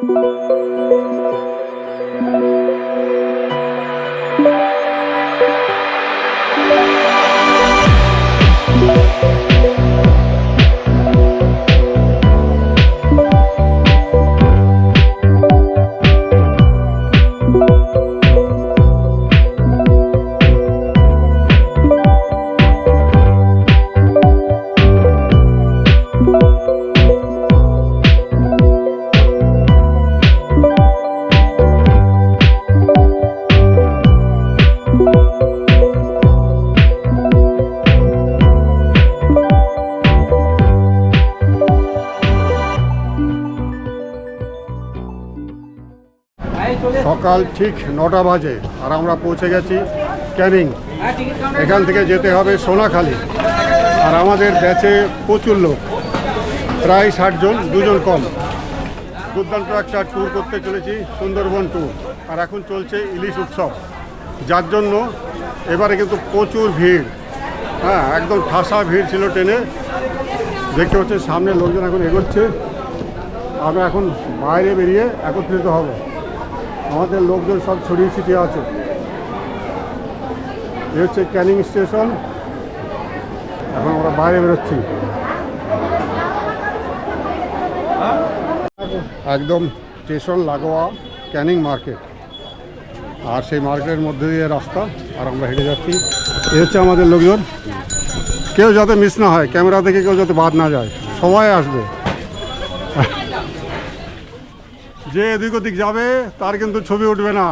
সকাল ঠিক 9টা বাজে আর আমরা পৌঁছে গেছি ক্যানিং। এখান থেকে যেতে হবে সোনাখালি। আর আমাদের ব্যাচে প্রচুর লোক, প্রায় 60 জন, 2 জন কম। দুর্দান্ত একটা ট্যুর করতে চলেছি, সুন্দরবন ট্যুর। আর এখন চলছে ইলিশ উৎসব, যার জন্য এবারে কিন্তু প্রচুর ভিড়। হ্যাঁ, একদম ঠাসা ভিড় ছিল ট্রেনে। দেখতে হচ্ছে সামনে লোকজন এখন এগোচ্ছে। আমরা এখন বাইরে বেরিয়ে একত্রিত হব। আমাদের লোকজন সব ছড়িয়ে ছিটিয়ে আছে। এ হচ্ছে ক্যানিং স্টেশন। এখন আমরা বাইরে বেরোচ্ছি। একদম স্টেশন লাগোয়া ক্যানিং মার্কেট, আর সেই মার্কেটের মধ্যে দিয়ে রাস্তা, আর আমরা হেঁটে যাচ্ছি। এ হচ্ছে আমাদের লোকজন। কেউ যাতে মিস না হয়, ক্যামেরা থেকে কেউ যাতে বাদ না যায়, সবাই আসবে। যে এদিক ওদিক যাবে তার কিন্তু ছবি উঠবে না,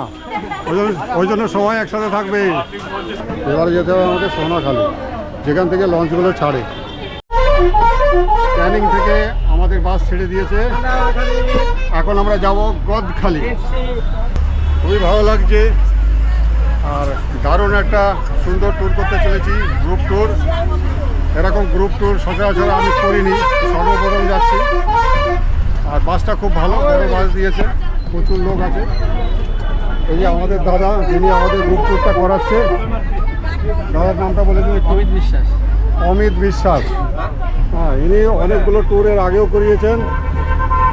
ওই জন্য সবাই একসাথে থাকবে। এবারে যেতে হবে আমাদের সোনাখালি, যেখান থেকে লঞ্চগুলো ছাড়ে। ক্যানিং থেকে আমাদের বাস ছেড়ে দিয়েছে, এখন আমরা যাব গদখালি। খুবই ভালো লাগছে, আর দারুণ একটা সুন্দর ট্যুর করতে চলেছি, গ্রুপ ট্যুর। এরকম গ্রুপ ট্যুর সচরাচর আমি করিনি, সর্বপ্রথম যাচ্ছি। আর বাসটা খুব ভালো, বড় বাস দিয়েছে, প্রচুর লোক আছে। এই যে আমাদের দাদা, যিনি আমাদের গ্রুপ ট্যুরটা করাচ্ছে, দাদার নামটা বলে দিন। অমিত বিশ্বাস। অমিত বিশ্বাস, হ্যাঁ, ইনি অনেকগুলো ট্যুরের আগেও করিয়েছেন।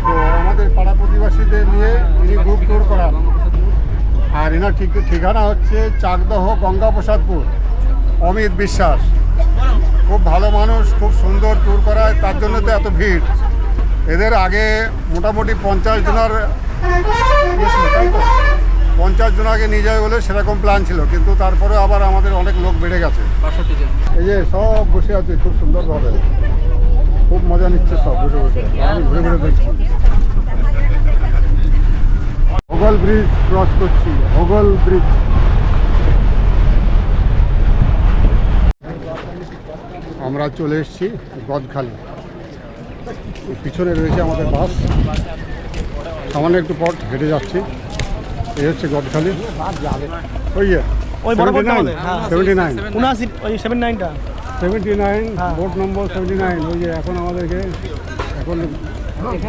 তো আমাদের পাড়া প্রতিবাসীদের নিয়ে ইনি গ্রুপ ট্যুর করান। আর এনার ঠিকানা হচ্ছে চাকদহ, গঙ্গাপ্রসাদপুর। অমিত বিশ্বাস খুব ভালো মানুষ, খুব সুন্দর ট্যুর করায়, তার জন্য তো এত ভিড়। এদের আগে মোটামুটি 50 জন আগে নিয়ে যাবে বলে সেরকম প্ল্যান ছিল, কিন্তু তারপরে আবার আমাদের অনেক লোক বেড়ে গেছে। এই যে সব বসে আছে খুব সুন্দরভাবে, খুব মজা নিচ্ছে সব বসে বসে। আমি ঘুরে ঘুরে দেখছি। হোগল ব্রিজ ক্রস করছি, হোগল ব্রিজ। আমরা চলে এসেছি গদখালি। পিছনে রয়েছে আমাদের বাস, সামান্য একটু পথ হেঁটে যাচ্ছি। এই হচ্ছে গদখালি। ওই যে 79 বোট নম্বর 79। ওই যে এখন আমাদেরকে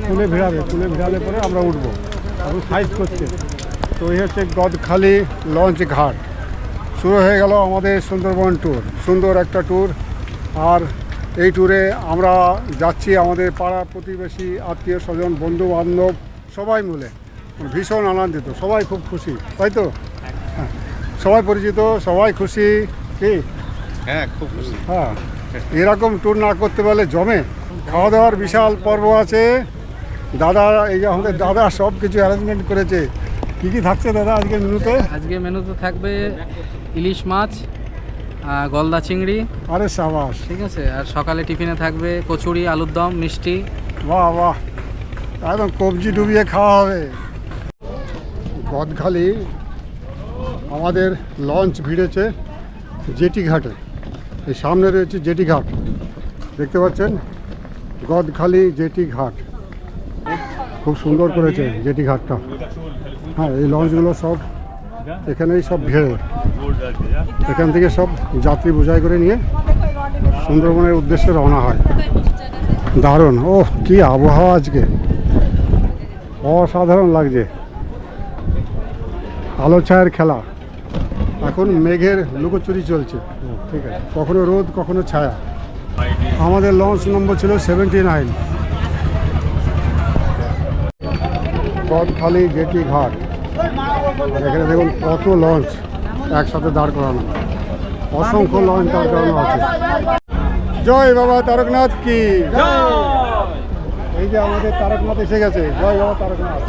কুলে ভিড়ালে পরে আমরা উঠবো, এখন সাইজ করছে। তো এই হচ্ছে গদখালি লঞ্চ ঘাট। শুরু হয়ে গেল আমাদের সুন্দরবন ট্যুর, সুন্দর একটা ট্যুর। আর এই ট্যুরে আমরা যাচ্ছি আমাদের পাড়া প্রতিবেশী, আত্মীয় স্বজন, বন্ধু বান্ধব সবাই মিলে। ভীষণ আনন্দিত, সবাই খুব খুশি, তাই তো? হ্যাঁ, সবাই পরিচিত, সবাই খুশি। কি? হ্যাঁ, খুব খুশি। হ্যাঁ, এরকম ট্যুর না করতে পারলে জমে। খাওয়া দাওয়ার বিশাল পর্ব আছে। দাদা, এই যে আমাদের দাদা সব কিছু অ্যারেঞ্জমেন্ট করেছে। কী কী থাকছে দাদা আজকের মেনুতে? আজকে মেনুতে থাকবে ইলিশ মাছ, গলদা চিংড়ি। আরে সাবাস, ঠিক আছে। আর সকালে টিফিনে থাকবে কচুরি, আলুর দম, মিষ্টি। বাহ বাহ, একদম কবজি ডুবিয়ে খাওয়া হবে। গদখালি আমাদের লঞ্চ ভিড়েছে জেটি ঘাটে। এই সামনে রয়েছে জেটি ঘাট, দেখতে পাচ্ছেন, গদখালি জেটি ঘাট। খুব সুন্দর করেছে জেটি ঘাটটা। হ্যাঁ, এই লঞ্চগুলো সব এখানেই সব ভিড়ে। এখান থেকে সব যাত্রী বোঝাই করে নিয়ে সুন্দরবনের উদ্দেশ্যে রওনা হয়। দারুণ, ও কি আবহাওয়া আজকে, অসাধারণ লাগছে। আলো ছায়ার খেলা। এখন মেঘের লুকোচুরি চলছে, ঠিক আছে, কখনো রোদ কখনো ছায়া। আমাদের লঞ্চ নম্বর ছিল 79। গদখালি জেটি ঘাট। আর এখানে দেখুন কত লঞ্চ একসাথে দাঁড় করানো, অসংখ্য লঞ্চ দাঁড় করানো আছে। জয় বাবা তারকনাথ কি। এই যে আমাদের তারকনাথ এসে গেছে, জয় বাবা তারকনাথ।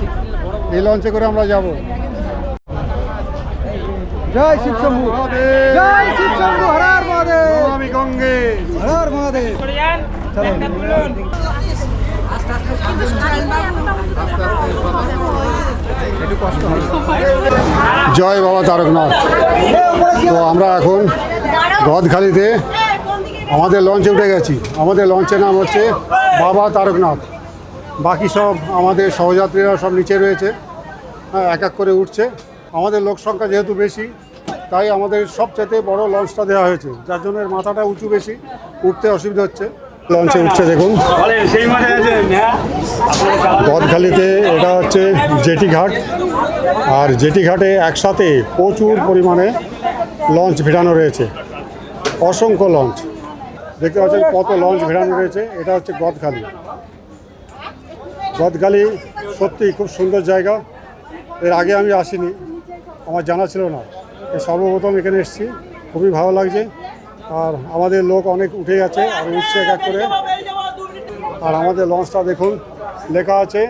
এই লঞ্চে করে আমরা যাব। জয় শিব শম্ভু, জয় শিব শম্ভু, হর হর মহাদেব, নমামি গঙ্গে, হর হর মহাদেব। জয় বাবা তারকনাথ। তো আমরা এখন গদখালিতে আমাদের লঞ্চে উঠে গেছি। আমাদের লঞ্চের নাম হচ্ছে বাবা তারকনাথ। বাকি সব আমাদের সহযাত্রীরা সব নিচে রয়েছে, হ্যাঁ, এক এক করে উঠছে। আমাদের লোক সংখ্যা যেহেতু বেশি, তাই আমাদের সবচেয়ে বড় লঞ্চটা দেওয়া হয়েছে, যার জন্য এর মাথাটা উঁচু বেশি, উঠতে অসুবিধা হচ্ছে। লঞ্চে উঠছে দেখুন গদখালিতে। এটা হচ্ছে জেটি ঘাট, আর জেটি ঘাটে একসাথে প্রচুর পরিমাণে লঞ্চ ভিড়ানো রয়েছে, অসংখ্য লঞ্চ। দেখতে পাচ্ছেন কত লঞ্চ ভিড়ানো রয়েছে। এটা হচ্ছে গদখালি। গদখালি সত্যি খুব সুন্দর জায়গা। এর আগে আমি আসিনি, আমার জানা ছিল না, এই সর্বপ্রথম এখানে এসেছি। খুবই ভালো লাগছে। আর আমাদের লোক অনেক উঠে গেছে আর উঠছে এক এক করে। আর আমাদের লঞ্চটা দেখুন, লেখা আছে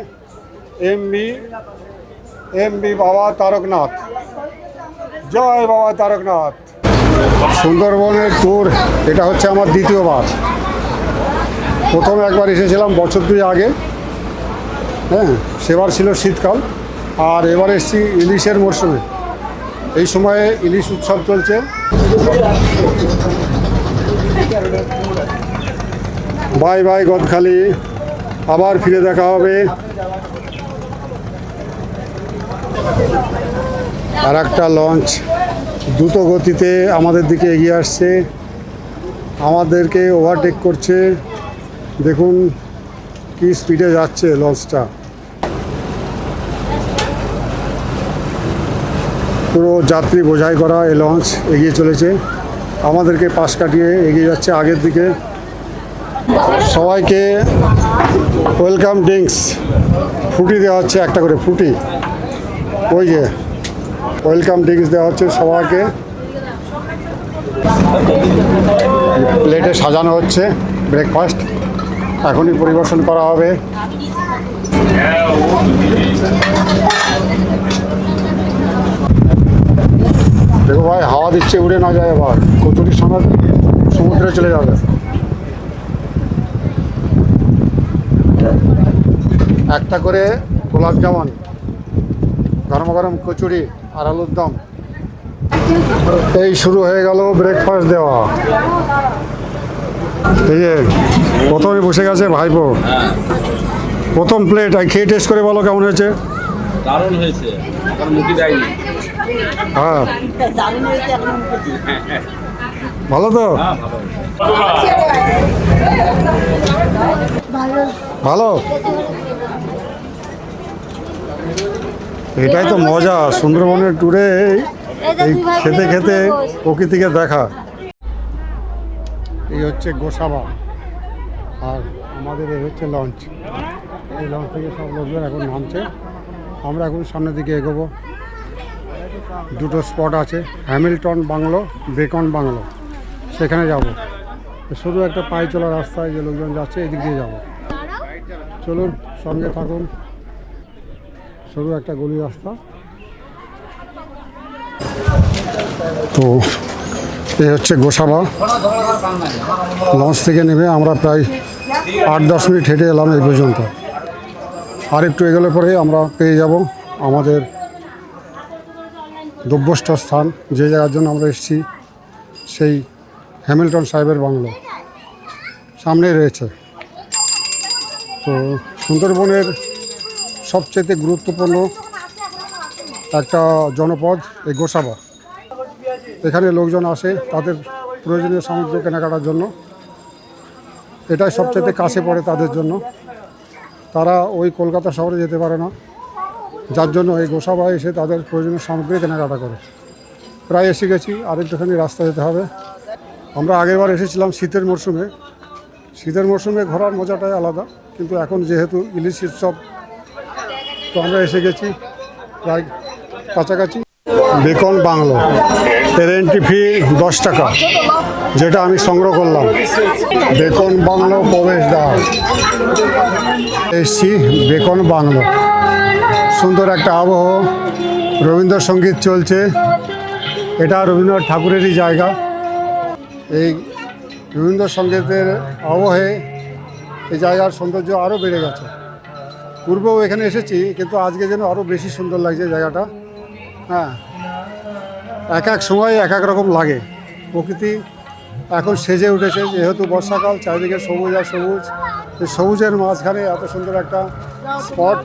এমবি বাবা তারকনাথ। জয় বাবা তারকনাথ। সুন্দরবনের ট্যুর এটা হচ্ছে আমার দ্বিতীয়বার। প্রথম একবার এসেছিলাম বছর 2 আগে, হ্যাঁ, সেবার ছিল শীতকাল। আর এবার এসেছি ইলিশের মরশুমে। এই সময়ে ইলিশ উৎসব চলছে। বাই বাই গদখালি, আবার ফিরে দেখা হবে। আর একটা লঞ্চ দ্রুত গতিতে আমাদের দিকে এগিয়ে আসছে, আমাদেরকে ওভারটেক করছে। দেখুন কি স্পিডে যাচ্ছে লঞ্চটা। পুরো যাত্রী বোঝাই করা এই লঞ্চ এগিয়ে চলেছে, আমাদেরকে পাশ কাটিয়ে এগিয়ে যাচ্ছে আগের দিকে। সবাইকে ওয়েলকাম ড্রিঙ্কস, ফ্রুটি দেওয়া হচ্ছে, একটা করে ফ্রুটি। ওই যে ওয়েলকাম ড্রিঙ্কস দেওয়া হচ্ছে সবাইকে। প্লেটে সাজানো হচ্ছে ব্রেকফাস্ট, এখনই পরিবেশন করা হবে। দেখো ভাই, হাওয়া দিচ্ছে, উড়ে না যায়, আবার কচুরির সময় সমুদ্রে চলে যাবে। একটা করে গোলাপ জামুন, গরম গরম কচুরি আর আলুর দম। এই শুরু হয়ে গেল ব্রেকফাস্ট দেওয়া। এই যে প্রথমে বসে গেছে ভাইপো, প্রথম প্লেট। খেয়ে টেস্ট করে বলো কেমন হয়েছে। দারুণ হয়েছে, এখন মুখে দেয়নি। হ্যাঁ, ভালো তো, ভালো। এটাই তো মজা সুন্দরবনের ট্যুরে, এই খেতে খেতে প্রকৃতিকে দেখা। এই হচ্ছে গোসাবা, আর আমাদের এই হচ্ছে লঞ্চ। এই লঞ্চ থেকে সব লোকজন এখন নামছে। আমরা এখন সামনের দিকে এগোবো। দুটো স্পট আছে, হ্যামিল্টন বাংলো, বেকন বাংলো, সেখানে যাব। শুধু একটা পায়ে চলা রাস্তায় যে লোকজন যাচ্ছে, এদিক দিয়ে যাব। চলুন সঙ্গে থাকুন। সরু একটা গলি রাস্তা। তো এই হচ্ছে গোসাবা। লঞ্চ থেকে নেমে আমরা প্রায় 8-10 মিনিট হেঁটে এলাম এই পর্যন্ত। আর একটু এগোলে পরে আমরা পেয়ে যাব আমাদের গন্তব্য স্থান, যে জায়গার জন্য আমরা এসেছি, সেই হ্যামিল্টন সাহেবের বাংলো সামনেই রয়েছে। তো সুন্দরবনের সবচেয়ে গুরুত্বপূর্ণ একটা জনপদ এই গোসাবা। এখানে লোকজন আসে তাদের প্রয়োজনীয় সামগ্রী কেনাকাটার জন্য। এটাই সবচেয়ে কাছে পড়ে তাদের জন্য। তারা ওই কলকাতা শহরে যেতে পারে না, যার জন্য এই গোসাবায় এসে তাদের প্রয়োজনীয় সামগ্রী কেনাকাটা করে। প্রায় এসে গেছি, আরেকটুখানি রাস্তা যেতে হবে। আমরা আগেরবার এসেছিলাম শীতের মরশুমে। শীতের মরশুমে ঘোরার মজাটাই আলাদা, কিন্তু এখন যেহেতু ইলিশ উৎসব, তো আমরা এসে গেছি প্রায় কাছাকাছি। বেকন বাংলো, এর এন্ট্রি ফি 10 টাকা, যেটা আমি সংগ্রহ করলাম। বেকন বাংলো প্রবেশদ্বার, এসছি বেকন বাংলো। সুন্দর একটা আবহ, রবীন্দ্রসঙ্গীত চলছে। এটা রবীন্দ্রনাথ ঠাকুরেরই জায়গা। এই রবীন্দ্রসঙ্গীতের আবহে এই জায়গার সৌন্দর্য আরও বেড়ে গেছে। পূর্বেও এখানে এসেছি, কিন্তু আজকে যেন আরও বেশি সুন্দর লাগছে জায়গাটা। হ্যাঁ, এক এক সময় এক এক রকম লাগে। প্রকৃতি এখন সেজে উঠেছে, যেহেতু বর্ষাকাল, চারিদিকে সবুজ আর সবুজ। এই সবুজের মাঝখানে এত সুন্দর একটা স্পট,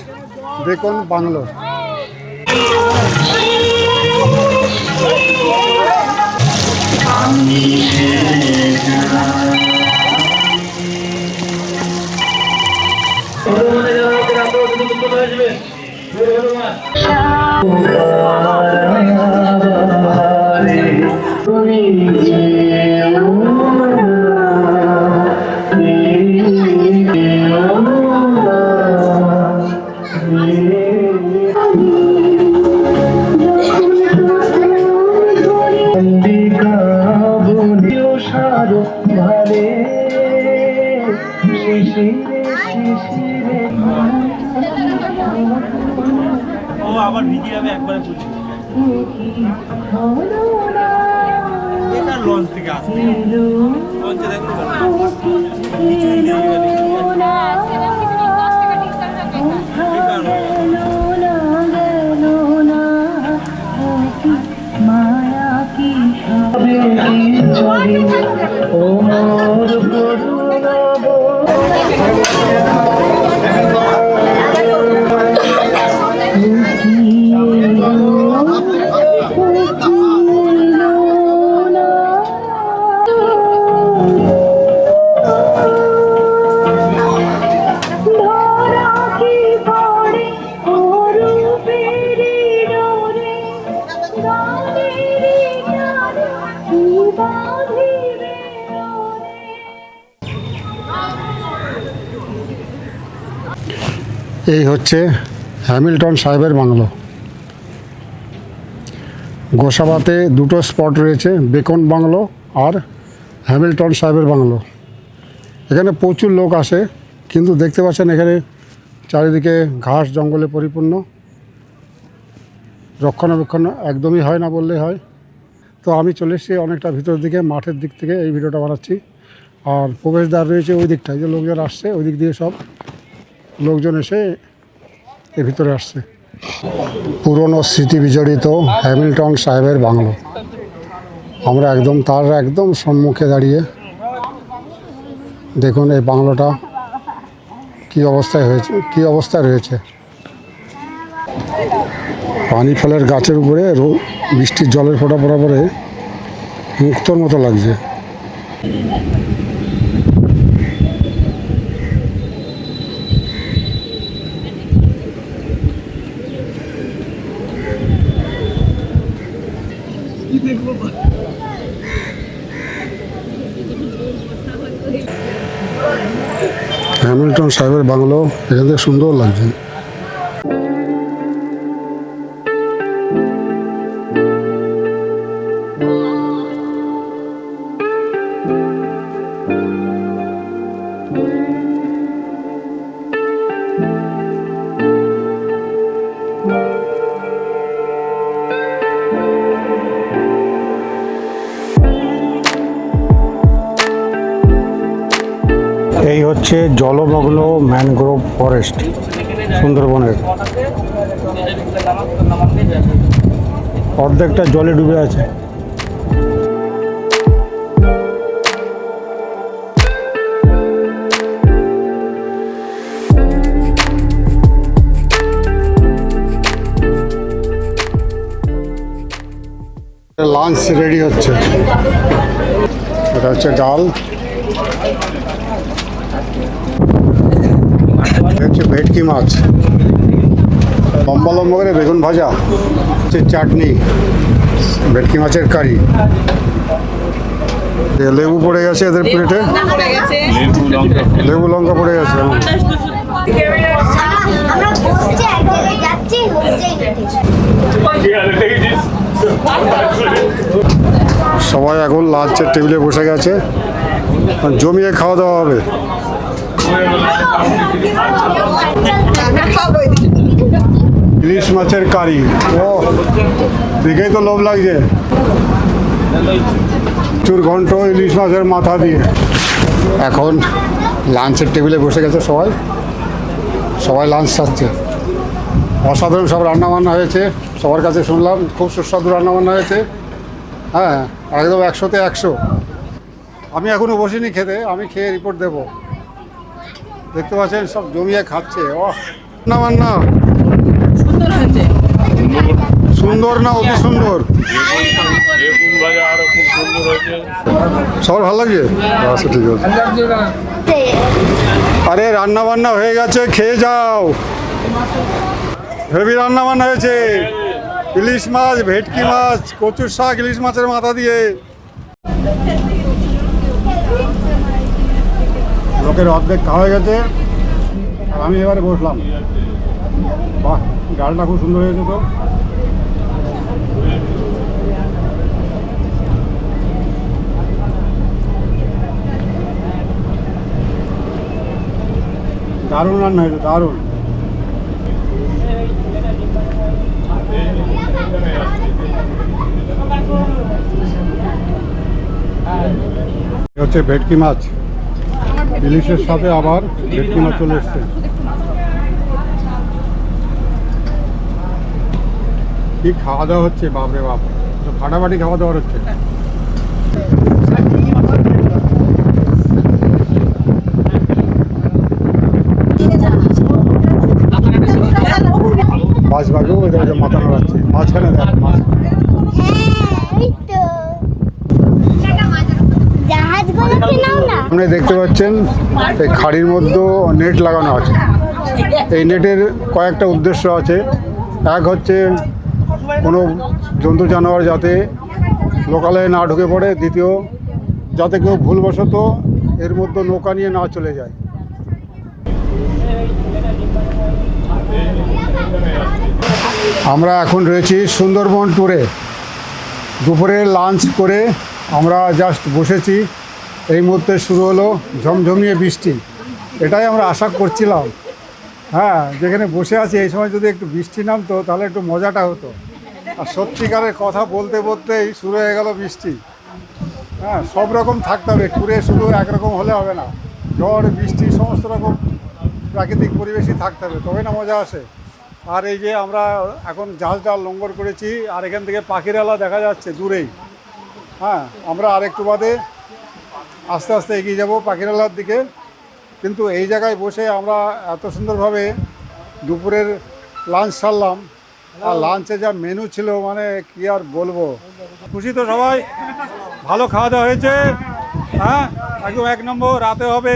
বেকন বাংলো। আবার ভিজে যাবে একবারে বুঝি এটা লঞ্চ থেকে আসছে লঞ্চে দেখুন কিছুই নেই মায়া কি চলে ও মোর এই হচ্ছে হ্যামিল্টন সাহেবের বাংলো। গোসাবাতে দুটো স্পট রয়েছে, বেকন বাংলো আর হ্যামিল্টন সাহেবের বাংলো। এখানে প্রচুর লোক আসে, কিন্তু দেখতে পাচ্ছেন এখানে চারিদিকে ঘাস জঙ্গলে পরিপূর্ণ। রক্ষণাবেক্ষণ একদমই হয় না বললেই হয়। তো আমি চলে এসেছি অনেকটা ভিতর দিকে, মাঠের দিক থেকে এই ভিডিওটা বানাচ্ছি। আর প্রবেশদ্বার রয়েছে ওই দিকটায়, যে লোকজন আসছে ওই দিক দিয়ে সব লোকজন এসে এর ভিতরে আসছে। পুরনো স্মৃতি বিজড়িত হ্যামিল্টন সাহেবের বাংলো। আমরা একদম তার একদম সম্মুখে দাঁড়িয়ে। দেখুন এই বাংলোটা কি অবস্থায় রয়েছে। পানি ফলের গাছের উপরে বৃষ্টির জলের ফোঁটা পড়া পরে মুক্তোর মতো লাগছে। হ্যামিল্টন সাহেবের বাংলো এখান থেকে সুন্দর লাগছে। এই হচ্ছে জলমগ্ন ম্যানগ্রোভ ফরেস্ট সুন্দরবনের। অর্ধেকটা জলে ডুবে আছে। লাঞ্চ রেডি হচ্ছে। এটা হচ্ছে ডাল, হচ্ছে ভেটকি মাছ, লম্বা লম্বা করে বেগুন ভাজা, হচ্ছে চাটনি, ভেটকি মাছের কারি, লেবু পড়ে গেছে এদের প্লেটে, লেবু লঙ্কা পড়ে গেছে। বসছে এক জায়গায় যাচ্ছে হচ্ছেই না ঠিক। সবাই এখন লাঞ্চের টেবিলে বসে গেছে, জমিয়ে খাওয়া দাওয়া হবে। ইলিশ মাছের কারি, ও দেখেই তো লোভ লাগছে। চুর ঘন্ট ইলিশ মাছের মাথা দিয়ে এখন লাঞ্চের টেবিলে বসে গেছে সবাই, সবাই লাঞ্চ খাচ্ছে। অসাধারণ সব রান্নাবান্না হয়েছে, সবার কাছে শুনলাম খুব সুস্বাদু রান্নাবান্না হয়েছে। হ্যাঁ, একদম 100-তে 100। আমি এখনও বসিনি খেতে, আমি খেয়ে রিপোর্ট দেব। দেখতে পাচ্ছেন সব জমিয়ে খাচ্ছে। ও রান্নাবান্না সুন্দর না অতি সুন্দর, সবার ভালো লাগছে। আচ্ছা ঠিক আছে, আরে রান্না বান্না হয়ে গেছে, খেয়ে যাও। হেভি রান্না বান্না হয়েছে, ইলিশ মাছ, ভেটকি মাছ, কচুর শাক, ইলিশ মাছের মাথা দিয়ে। লোকের অর্ধেক খাওয়া হয়ে গেছে আর আমি এবারে বসলাম। বাহ, ডালটা খুব সুন্দর হয়েছে তো। দারুণ রান্না হয়েছে, দারুণ। হচ্ছে ভেটকি মাছ, ইলিশের সাথে আবার ভেটকি মাছ চলে এসছে। কি খাওয়া দাওয়া হচ্ছে, বাপরে বাপ, ফাটাফাটি খাওয়া দাওয়া হচ্ছে। মাছ ভাগেও ওই মাথা নাড়াচ্ছে, মাঝখানে দেখ মাছ। আপনি দেখতে পাচ্ছেন এই খাড়ির মধ্যে নেট লাগানো আছে। এই নেটের কয়েকটা উদ্দেশ্য আছে। এক হচ্ছে কোনো জন্তু জানোয়ার যাতে লোকালয়ে না ঢুকে পড়ে, দ্বিতীয় যাতে কেউ ভুলবশত এর মধ্যে নৌকা নিয়ে না চলে যায়। আমরা এখন রয়েছি সুন্দরবন ট্যুরে। দুপুরে লাঞ্চ করে আমরা জাস্ট বসেছি, এই মুহূর্তে শুরু হলো ঝমঝমিয়ে বৃষ্টি। এটাই আমরা আশা করছিলাম। হ্যাঁ, যেখানে বসে আছি এই সময় যদি একটু বৃষ্টি নামতো তাহলে একটু মজাটা হতো। আর সত্যিকারের কথা বলতে বলতেই শুরু হয়ে গেল বৃষ্টি। হ্যাঁ, সব রকম থাকতে হবে ট্যুরে, শুধু একরকম হলে হবে না। ঝড় বৃষ্টি সমস্ত রকম প্রাকৃতিক পরিবেশই থাকতে হবে, তবে না মজা আসে। আর এই যে আমরা এখন জাহাজটা লঙ্গর করেছি, আর এখান থেকে পাখিরালা দেখা যাচ্ছে দূরেই। হ্যাঁ, আমরা আরেকটু বাদে আস্তে আস্তে এগিয়ে যাব পাখিরালার দিকে। কিন্তু এই জায়গায় বসে আমরা এত সুন্দরভাবে দুপুরের লাঞ্চ সারলাম, আর লাঞ্চে যা মেনু ছিল মানে কি আর বলবো। খুশি তো সবাই? ভালো খাওয়া দাওয়া হয়েছে। হ্যাঁ, একদম 1 নম্বর। রাতে হবে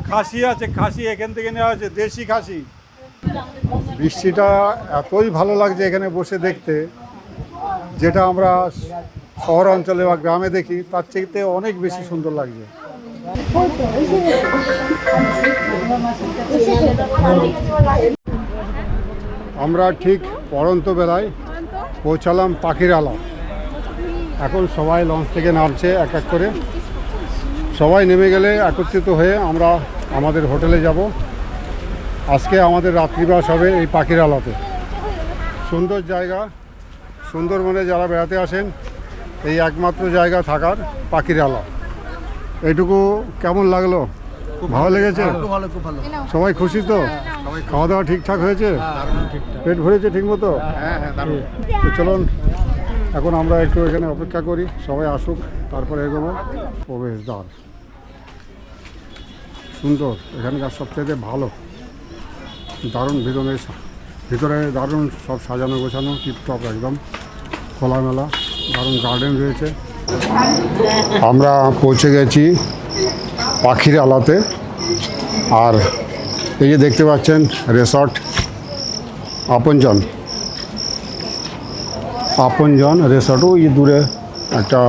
খাসি আছে, খাসি এখান থেকে নেওয়া হয়েছে, দেশি খাসি। বৃষ্টিটা এতই ভালো লাগছে এখানে বসে দেখতে, যেটা আমরা শহর অঞ্চলে বা গ্রামে দেখি তার থেকে অনেক বেশি সুন্দর লাগছে। আমরা ঠিক পড়ন্ত বেলায় পৌঁছালাম পাখিরালা। এখন সবাই লঞ্চ থেকে নামছে এক এক করে। সবাই নেমে গেলে একত্রিত হয়ে আমরা আমাদের হোটেলে যাব। আজকে আমাদের রাত্রিবাস হবে এই পাখিরালাতে। সুন্দর জায়গা, সুন্দরবনে যারা বেড়াতে আসেন এই একমাত্র জায়গা থাকার পাখিরালা। এইটুকু কেমন লাগলো? ভালো লেগেছে? সবাই খুশি তো? খাওয়া দাওয়া ঠিকঠাক হয়েছে? পেট ভরেছে ঠিক মতো? তো চলুন এখন আমরা একটু এখানে অপেক্ষা করি, সবাই আসুক, তারপরে এগোবো। প্রবেশদ্বার সুন্দর, এখানকার সবচেয়ে ভালো, দারুণ। ভিতরে দারুণ সব সাজানো গোছানো, টিপটপ একদম খোলামেলা, দারুণ গার্ডেন রয়েছে। আমরা পৌঁছে গেছি পাখিরালাতে। আর এই যে দেখতে পাচ্ছেন রিসর্ট আপনজন রিসর্ট। ওই দূরে একটা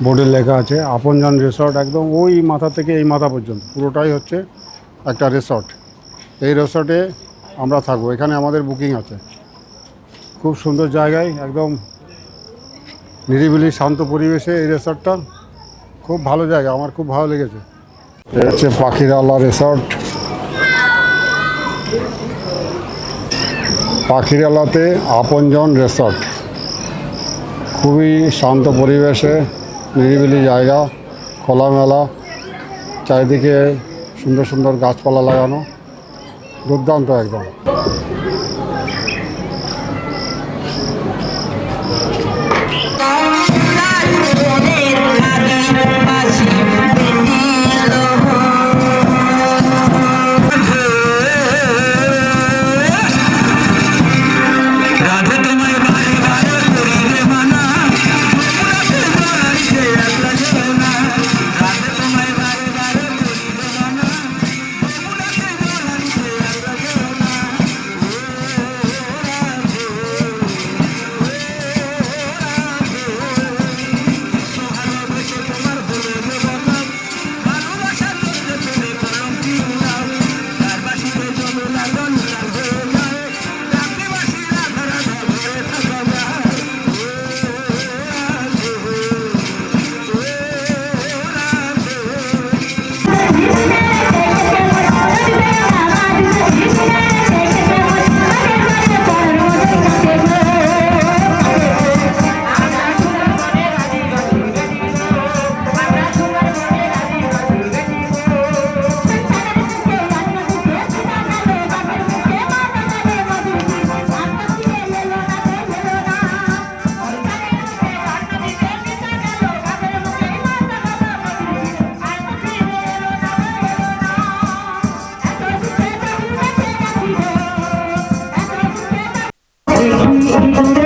বোর্ডে লেখা আছে আপনজন রিসর্ট। একদম ওই মাথা থেকে এই মাথা পর্যন্ত পুরোটাই হচ্ছে একটা রিসর্ট। এই রিসর্টে আমরা থাকবো। এখানে আমাদের বুকিং আছে। খুব সুন্দর জায়গায়, একদম নিরিবিলি শান্ত পরিবেশে এই রিসর্টটা। খুব ভালো জায়গা, আমার খুব ভালো লেগেছে। এটা হচ্ছে পাখিরালয় রিসর্ট। পাখিরালাতে আপনজন রিসর্ট। খুবই শান্ত পরিবেশে, নিরিবিলি জায়গা, খোলামেলা, চারিদিকে সুন্দর সুন্দর গাছপালা লাগানো, দুর্দান্ত একদম। Thank you.